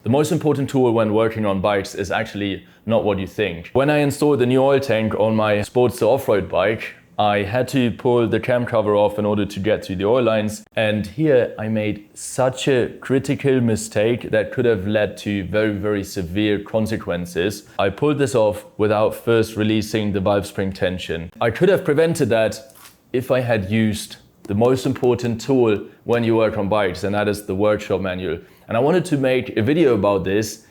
The most important tool when working on bikes is actually not what you think. When I installed the new oil tank on my Sportster off-road bike, I had to pull the cam cover off in order to get to the oil lines. And here I made such a critical mistake that could have led to very, very severe consequences. I pulled this off without first releasing the valve spring tension. I could have prevented that if I had used the most important tool when you work on bikes, and that is the workshop manual. And I wanted to make a video about this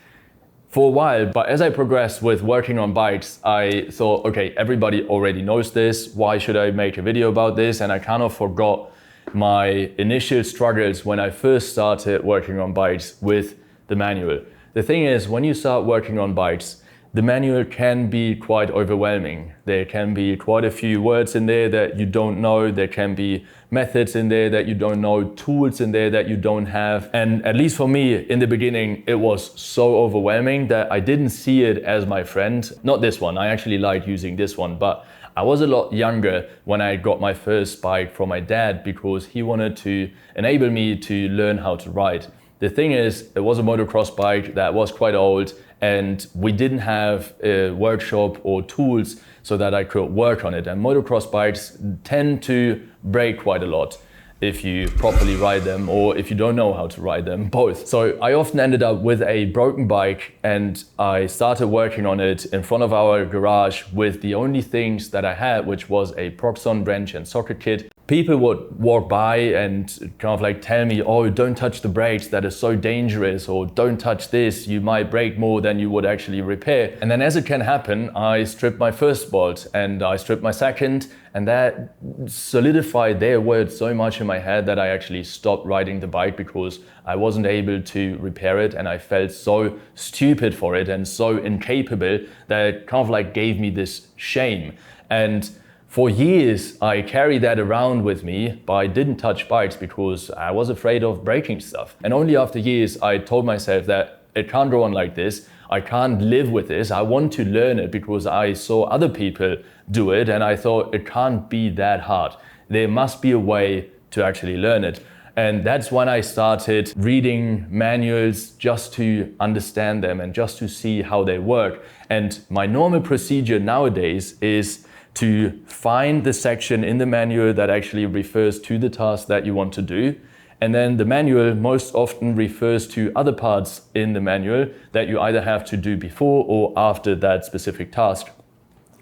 for a while, but as I progressed with working on bikes, I thought, okay, everybody already knows this. Why should I make a video about this? And I kind of forgot my initial struggles when I first started working on bikes with the manual. The thing is, when you start working on bikes, the manual can be quite overwhelming. There can be quite a few words in there that you don't know. There can be methods in there that you don't know, tools in there that you don't have. And at least for me, in the beginning, it was so overwhelming that I didn't see it as my friend. Not this one, I actually like using this one, but I was a lot younger when I got my first bike from my dad because he wanted to enable me to learn how to ride. The thing is, it was a motocross bike that was quite old, and we didn't have a workshop or tools so that I could work on it. And motocross bikes tend to break quite a lot if you properly ride them or if you don't know how to ride them, both. So I often ended up with a broken bike, and I started working on it in front of our garage with the only things that I had, which was a Proxon wrench and socket kit. People would walk by and kind of like tell me, oh, don't touch the brakes, that is so dangerous, or don't touch this, you might break more than you would actually repair. And then as it can happen, I stripped my first bolt and I stripped my second, and that solidified their words so much in my head that I actually stopped riding the bike because I wasn't able to repair it, and I felt so stupid for it and so incapable that it kind of like gave me this shame. And for years, I carried that around with me, but I didn't touch bikes because I was afraid of breaking stuff. And only after years, I told myself that it can't go on like this. I can't live with this. I want to learn it because I saw other people do it, and I thought it can't be that hard. There must be a way to actually learn it. And that's when I started reading manuals just to understand them and just to see how they work. And my normal procedure nowadays is to find the section in the manual that actually refers to the task that you want to do. And then the manual most often refers to other parts in the manual that you either have to do before or after that specific task.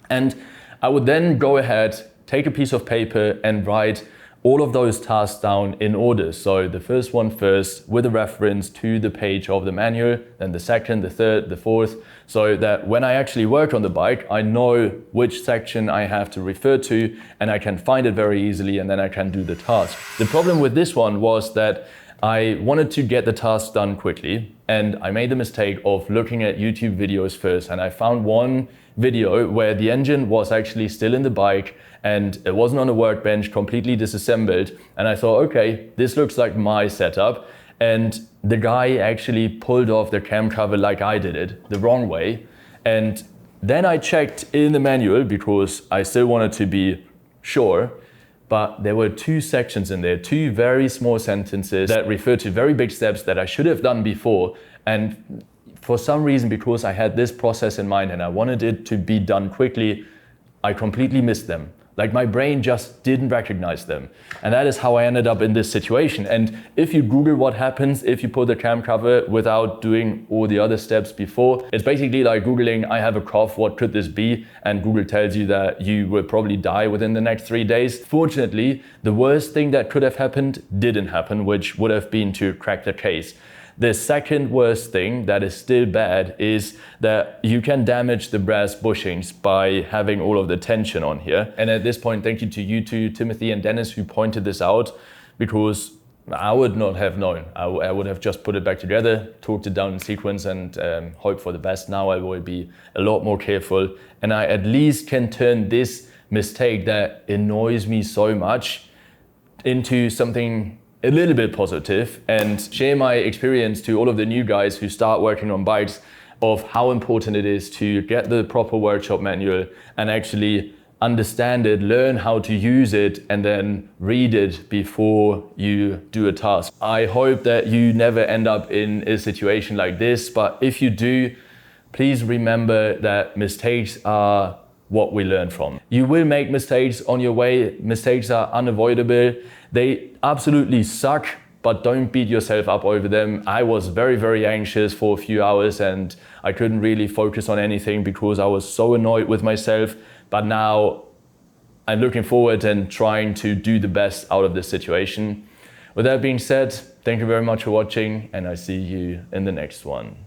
And I would then go ahead, take a piece of paper and write all of those tasks down in order. So the first one first with a reference to the page of the manual, then the second, the third, the fourth, so that when I actually work on the bike, I know which section I have to refer to and I can find it very easily, and then I can do the task. The problem with this one was that I wanted to get the task done quickly, and I made the mistake of looking at YouTube videos first, and I found one video where the engine was actually still in the bike and it wasn't on a workbench, completely disassembled. And I thought, okay, this looks like my setup. And the guy actually pulled off the cam cover like I did it, the wrong way. And then I checked in the manual because I still wanted to be sure. But there were two sections in there, two very small sentences that referred to very big steps that I should have done before. And for some reason, because I had this process in mind and I wanted it to be done quickly, I completely missed them. Like my brain just didn't recognize them. And that is how I ended up in this situation. And if you Google what happens if you pull the cam cover without doing all the other steps before, it's basically like Googling, I have a cough, what could this be? And Google tells you that you will probably die within the next 3 days. Fortunately, the worst thing that could have happened didn't happen, which would have been to crack the case. The second worst thing that is still bad is that you can damage the brass bushings by having all of the tension on here. And at this point, thank you to you two, Timothy and Dennis, who pointed this out, because I would not have known. I would have just put it back together, talked it down in sequence and hope for the best. Now I will be a lot more careful, and I at least can turn this mistake that annoys me so much into something a little bit positive and share my experience to all of the new guys who start working on bikes of how important it is to get the proper workshop manual and actually understand it, learn how to use it, and then read it before you do a task. I hope that you never end up in a situation like this, but if you do, please remember that mistakes are what we learn from. You will make mistakes on your way. Mistakes are unavoidable. They absolutely suck, but don't beat yourself up over them. I was very, very anxious for a few hours and I couldn't really focus on anything because I was so annoyed with myself. But now I'm looking forward and trying to do the best out of this situation. With that being said, thank you very much for watching and I see you in the next one.